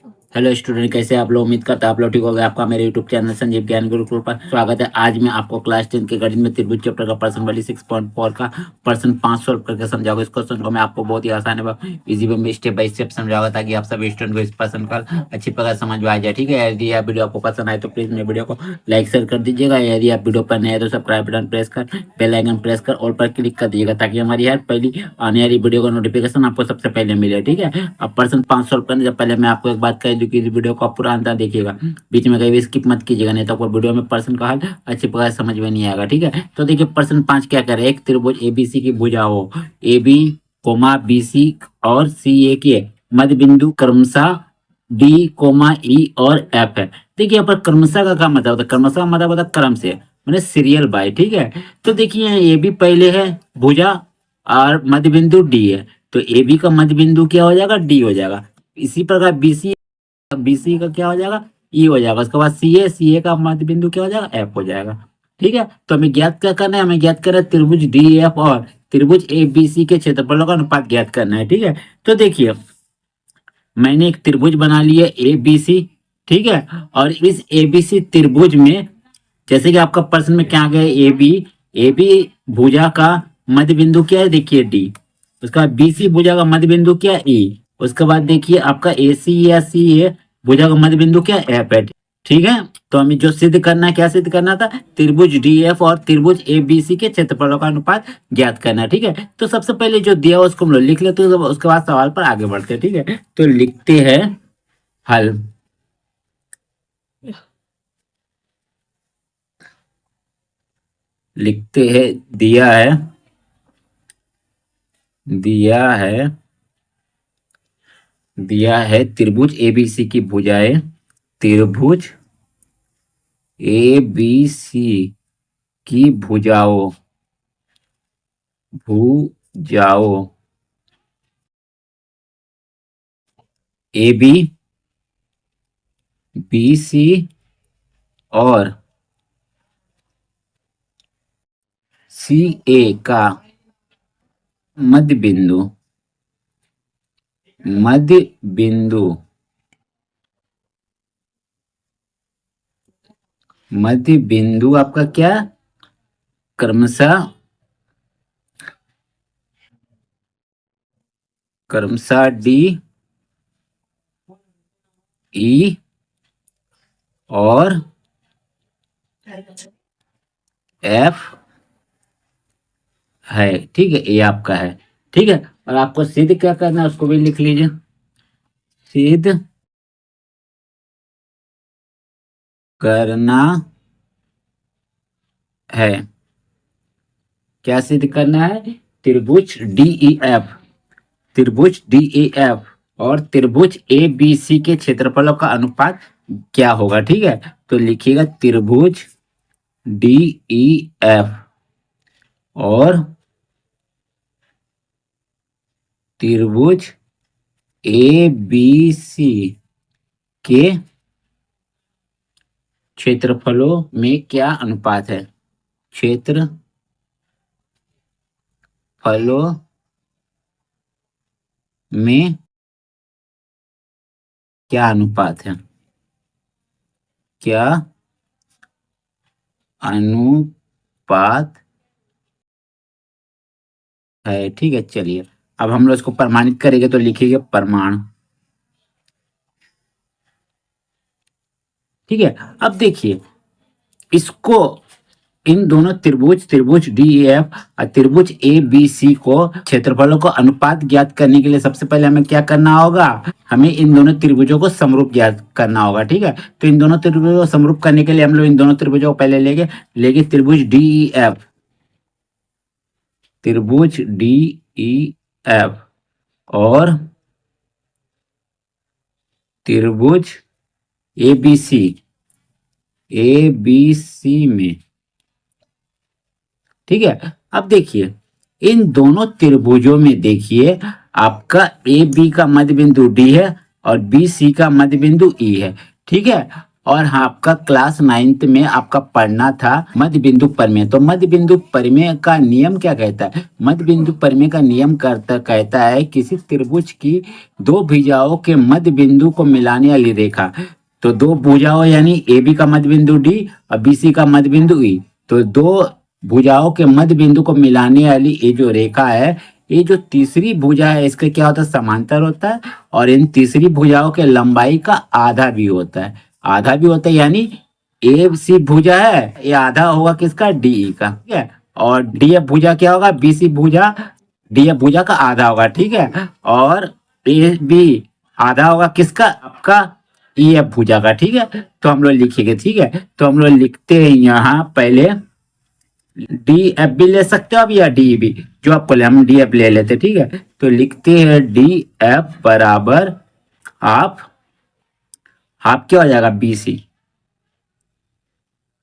Hello student, कैसे आप लोग? उम्मीद करता आप लोग ठीक हो गए। आपका मेरे यूट्यूब चैनल संजीव ज्ञान गुरुकुल पर स्वागत है। आज मैं आपको क्लास 10 के गणित में त्रिभुज चैप्टर का प्रश्न वाली 6.4 का प्रश्न 5 सॉल्व करके समझाऊंगा। इस क्वेश्चन को मैं आपको बहुत ही आसान है इजी वे में स्टेप बाय स्टेप समझाऊंगा, ताकि आप सभी स्टूडेंट को इस प्रश्न का अच्छी प्रकार समझ में आ जाए। ठीक है, यदि आप वीडियो आपको पसंद आए तो प्लीज मेरे वीडियो को लाइक शेयर कर दीजिएगा। यदि आप वीडियो पर नए हैं तो सब्सक्राइब बटन प्रेस कर बेल आइकन प्रेस कर ऑल पर क्लिक कर दीजिएगा, ताकि हमारी हर पहली आने वाली वीडियो का नोटिफिकेशन आपको सबसे पहले मिले। ठीक है, अब प्रश्न 5 सॉल्व करने से पहले मैं आपको एक बात कह दूं कि इस वीडियो को आप पूरा अंतर देखिएगा, बीच में कहीं भी स्किप मत कीजिएगा, नहीं तो आपको वीडियो में प्रश्न का हल अच्छी प्रकार समझ में नहीं आएगा। ठीक है, तो देखिए प्रश्न 5 क्या कह रहे हैं। एक त्रिभुज एबीसी की भुजा हो A B comma B C और सी ए के मध्य बिंदु क्रमशः डी कोमा ई और एफ है। देखिए यहाँ पर क्रमशः का क्या मतलब होता है? क्रमशः का मतलब होता है क्रम से, मैंने सीरियल बाय। ठीक है, तो देखिए ये भी पहले है भुजा और मध्य बिंदु डी है, तो ए बी का मध्य बिंदु क्या हो जाएगा? डी हो जाएगा। इसी प्रकार बीसी का क्या हो जाएगा? ई हो जाएगा। उसके बाद सी ए का मध्य बिंदु क्या हो जाएगा? एफ हो जाएगा। ठीक है, तो हमें ज्ञात क्या करना है? हमें ज्ञात करना है त्रिभुज डी एफ और त्रिभुज ए बी सी के क्षेत्रफलों का अनुपात ज्ञात करना है। ठीक है, तो देखिए मैंने एक त्रिभुज बना लिया ए बी सी। ठीक है, और इस ए बी सी त्रिभुज में जैसे कि आपका प्रश्न में क्या आ गया, ए बी भुजा का मध्य बिंदु क्या है? देखिए डी। उसका बाद बी सी भुजा का मध्य बिंदु क्या है? ई। उसके बाद देखिए आपका ए सी या सी ए भुजा का मध्य बिंदु क्या है? एफ है। ठीक है, तो हमें जो सिद्ध करना है, क्या सिद्ध करना था? त्रिभुज डी एफ और त्रिभुज ए बी सी के क्षेत्रफलों का अनुपात ज्ञात करना है। ठीक है, तो सबसे पहले जो दिया उसको हम लोग लिख लेते हैं, उसके बाद सवाल पर आगे बढ़ते हैं। ठीक है, तो लिखते हैं हल। लिखते हैं दिया है, दिया है दिया है त्रिभुज एबीसी की भुजाएं, त्रिभुज ए बी सी की भुजाओं ए बी बी सी और सी ए का मध्य बिंदु मध्य बिंदु मध्य बिंदु आपका क्या? क्रमशः डी ई और एफ है। ठीक है, ये आपका है। ठीक है, और आपको सिद्ध क्या करना है उसको भी लिख लीजिए। सिद्ध करना है। क्या सिद्ध करना है? त्रिभुज डीईएफ, त्रिभुज डीईएफ और त्रिभुज ए बी सी के क्षेत्रफलों का अनुपात क्या होगा? ठीक है, तो लिखिएगा त्रिभुज डीईएफ और त्रिभुज ए बी सी के क्षेत्रफलों में क्या अनुपात है? क्षेत्रफलों में क्या अनुपात है? क्या अनुपात है? ठीक है, चलिए अब हम लोग इसको प्रमाणित करेंगे, तो लिखिएगा प्रमाण। ठीक है, अब देखिए इसको, इन दोनों त्रिभुज डी एफ और त्रिभुज ए बी सी को क्षेत्रफलों को अनुपात ज्ञात करने के लिए सबसे पहले हमें क्या करना होगा? हमें इन दोनों त्रिभुजों को समरूप ज्ञात करना होगा। ठीक है, तो इन दोनों त्रिभुजों को समरूप करने के लिए हम लोग इन दोनों त्रिभुजों को पहले लेंगे त्रिभुज डी एफ, त्रिभुज डी ई एफ और त्रिभुज ए बी सी में। ठीक है, अब देखिए इन दोनों त्रिभुजों में देखिए आपका ए बी का मध्य बिंदु डी है और बी सी का मध्य बिंदु ई है। ठीक है, और हाँ, आपका क्लास 9th में आपका पढ़ना था मध्य बिंदु प्रमेय। तो मध्य बिंदु प्रमेय का नियम क्या कहता है? मध्य बिंदु प्रमेय का नियम कहता है किसी त्रिभुज की दो भुजाओं के मध्य बिंदु को मिलाने वाली रेखा। तो दो भुजाओं यानी ए बी का मध्य बिंदु डी और बी सी का मध्य बिंदु ई। तो दो भुजाओं के मध्य बिंदु को मिलाने वाली ये जो रेखा है, ये जो तीसरी भुजा है इसका क्या होता है? समांतर होता है। और इन तीसरी भुजाओं के लंबाई का आधा भी होता है। आधा भी होता है यानी ए सी भुजा है, ये आधा होगा किसका? डी का, ठीक है। और डी एफ भुजा क्या होगा? बी सी भुजा डी एफ भुजा का आधा होगा, ठीक है। और ए बी आधा होगा किसका? आपका ई एफ भुजा का, ठीक है। तो हम लोग लिखेंगे, ठीक है। तो हम लोग लिखते हैं यहाँ पहले डी एफ भी ले सकते हो आप या डी भी, जो आपको हम डी एफ ले लेते, ठीक है। तो लिखते हैं डी एफ बराबर हाफ, हाफ क्या हो जाएगा? बी सी,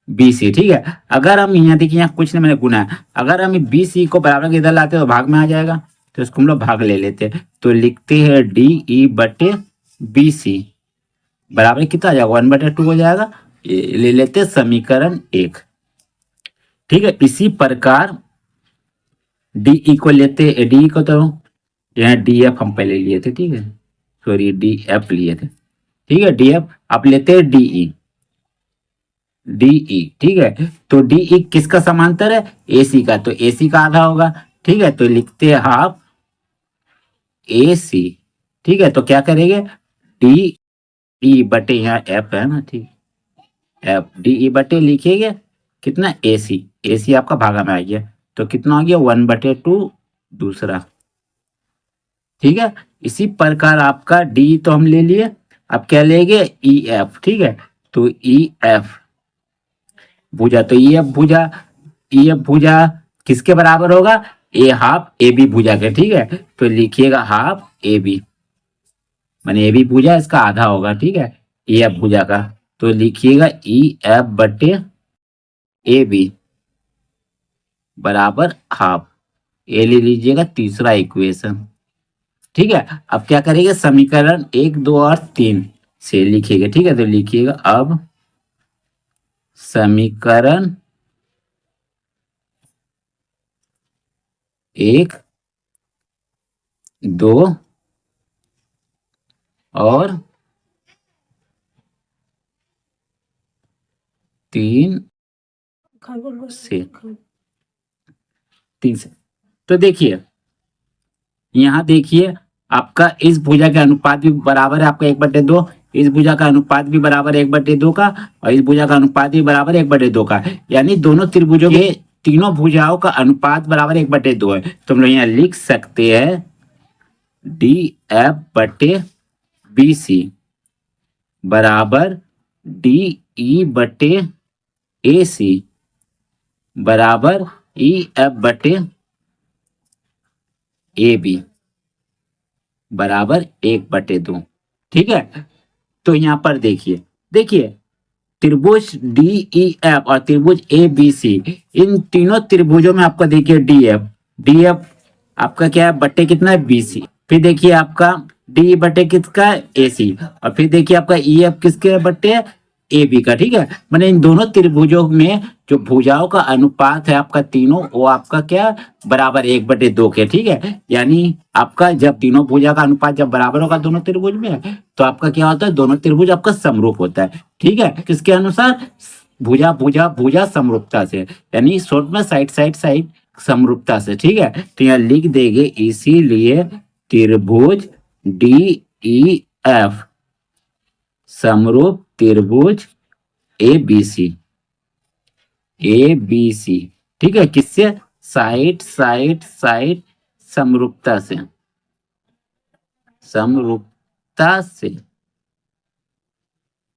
बी सी, ठीक है। अगर हम यहाँ देखिए, यहाँ कुछ नहीं मैंने गुना है, अगर हम बी सी को बराबर के इधर लाते तो भाग में आ जाएगा, तो इसको हम लोग भाग ले लेते हैं। तो लिखते हैं डी ई बटे बी सी बराबर कितना आ जाएगा? 1/2 हो जाएगा। ये ले लेते समीकरण 1, ठीक है। इसी प्रकार डी को लेते, डी को तो यहाँ डी एफ हम पहले लिए थे, ठीक है। सॉरी, डी एफ लिए थे, ठीक है। डी एफ आप लेते हैं डीई, डीई, ठीक है। तो डीई किसका समांतर है? एसी का, तो एसी का आधा होगा, ठीक है। तो लिखते हैं हाफ एसी, ठीक है। तो क्या करेंगे? डी ई बटे, यहाँ एफ है ना, ठीक, एफ डी ई बटे लिखेंगे कितना? एसी, एसी आपका भागा में आ गया, तो कितना हो गया? 1/2 दूसरा, ठीक है। इसी प्रकार आपका डी तो हम ले लिए, अब क्या लेंगे? ई एफ, ठीक है। तो ई एफ भुजा, तो ई एफ भुजा, ई एफ भुजा किसके बराबर होगा? ए हाफ ए बी भुजा के, ठीक है। तो लिखिएगा हाफ ए बी, माने ए बी भुजा इसका आधा होगा, ठीक है, ई एफ भुजा का। तो लिखिएगा ई एफ बटे ए बी बराबर हाफ, ए ले लीजिएगा तीसरा इक्वेशन, ठीक है। अब क्या करेंगे? समीकरण 1, 2 और 3 से लिखिएगा, ठीक है। तो लिखिएगा अब समीकरण 1, 2 और 3 से, 3 से। तो देखिए, यहाँ देखिए आपका इस भुजा के अनुपात भी बराबर है आपका 1/2, इस भुजा का अनुपात भी बराबर है 1/2 का, और इस भुजा का अनुपात भी बराबर है 1/2 का। यानी दोनों त्रिभुजों के तीनों भुजाओं का अनुपात बराबर 1/2 है। तो हम लोग यहाँ लिख सकते हैं डी एफ बटे बी सी बराबर डी ई बटे ए सी बराबर ई एफ बटे ए बी बराबर 1/2, ठीक है। तो यहाँ पर देखिए, देखिए त्रिभुज डी ई एफ और त्रिभुज ए बी सी, इन तीनों त्रिभुजों में आपका देखिए डी एफ आपका क्या है? बट्टे कितना है? B C. फिर देखिए आपका डी बटे किसका है? ए सी। और फिर देखिए आपका ई एफ किसके बट्टे है? ए बी का, ठीक है। मैंने इन दोनों त्रिभुजों में जो भुजाओं का अनुपात है आपका तीनों, वो आपका क्या? बराबर 1/2 के, ठीक है। यानी आपका जब तीनों भुजा का अनुपात जब बराबर होगा दोनों त्रिभुज में, तो आपका क्या होता है? दोनों त्रिभुज आपका समरूप होता है, ठीक है। किसके अनुसार? भुजा भुजा भुजा समरूपता से, यानी शॉर्ट में साइड साइड साइड समरूपता से, ठीक है। तो यहाँ लिख देंगे इसीलिए त्रिभुज डी ई एफ समरूप त्रिभुज A B C, A B C, ठीक है। किससे? साइड साइड साइड समरूपता से, समरूपता से,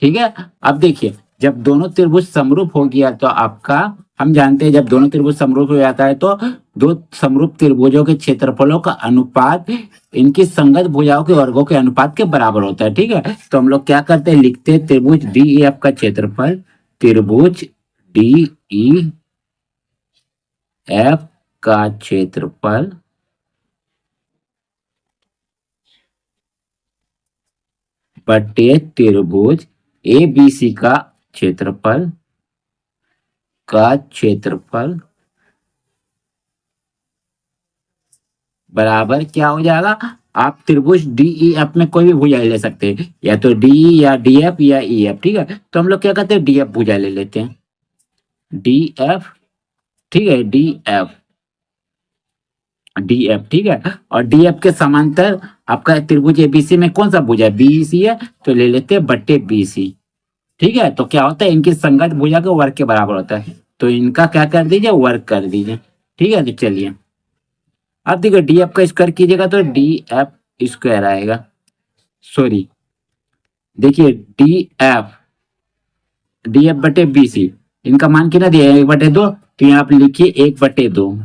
ठीक है। अब देखिए जब दोनों त्रिभुज समरूप हो गया तो आपका, हम जानते हैं जब दोनों त्रिभुज समरूप हो जाता है तो दो समरूप त्रिभुजों के क्षेत्रफलों का अनुपात इनकी संगत भुजाओं के वर्गों के अनुपात के बराबर होता है, ठीक है। तो हम लोग क्या करते हैं? लिखते हैं त्रिभुज डी ई एफ का क्षेत्रफल, त्रिभुज डी ई एफ का क्षेत्रफल बटे त्रिभुज ए बी सी का क्षेत्रफल बराबर क्या हो जाएगा। आप त्रिभुज डी ई एफ में कोई भी भुजा ले सकते हैं, या तो डी या डी एफ या ई एफ। ठीक है, तो हम लोग क्या करते हैं, डी एफ भुजा ले लेते हैं, डी एफ। ठीक है, डी एफ, डी एफ। ठीक है, और डी एफ के समांतर आपका त्रिभुज एबीसी में कौन सा भुजा बी सी है, तो ले लेते हैं बट्टे बी सी। ठीक है, तो क्या होता है, इनकी संगत भुजा के वर्ग के बराबर होता है, तो इनका क्या कर दीजिए, वर्ग कर दीजिए। ठीक है, तो चलिए अब देखिए डी एफ का स्क्वायर कीजिएगा तो डी एफ स्क्वायर आएगा। सॉरी, देखिए डी एफ बटे बी सी, इनका मान कितना दिया है, 1/2। तो यहाँ आप लिखिए 1/2,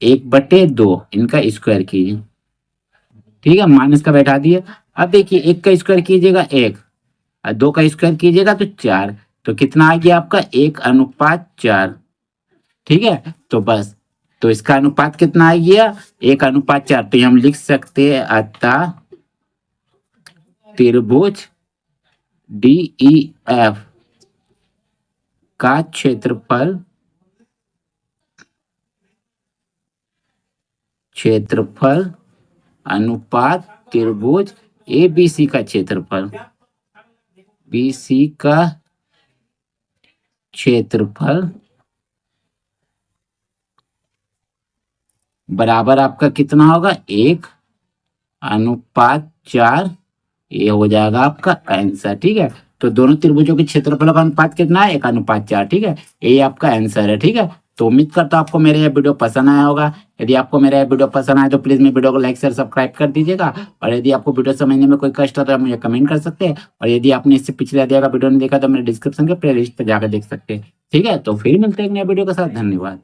1/2 इनका स्क्वायर कीजिए। ठीक है, माइनस का बैठा दिए। अब देखिए 1 का स्क्वायर कीजिएगा 1, और 2 का स्क्वायर कीजिएगा तो 4, तो कितना आ गया आपका 1:4। ठीक है, तो बस, तो इसका अनुपात कितना आ गया, 1:4। तो ये हम लिख सकते हैं, अतः त्रिभुज डी ई एफ का क्षेत्रफल अनुपात त्रिभुज ए बी सी का क्षेत्रफल, बी सी का क्षेत्रफल बराबर आपका कितना होगा, 1:4। ये हो जाएगा आपका आंसर। ठीक है, तो दोनों त्रिभुजों के क्षेत्रफल का अनुपात कितना है, 1:4। ठीक है, ये आपका आंसर है। ठीक है, तो उम्मीद करता हूं आपको मेरा यह वीडियो पसंद आया होगा। यदि आपको मेरा यह वीडियो पसंद आया तो प्लीज मेरे वीडियो को लाइक शेयर सब्सक्राइब कर दीजिएगा, और यदि आपको वीडियो समझने में कोई कष्ट हो तो आप मुझे कमेंट कर सकते हैं, और यदि आपने इससे पिछले दिया का वीडियो नहीं देखा तो मेरे डिस्क्रिप्शन के प्लेलिस्ट पे जाकर देख सकते हैं। ठीक है, तो फिर मिलते हैं एक नए वीडियो के साथ। धन्यवाद।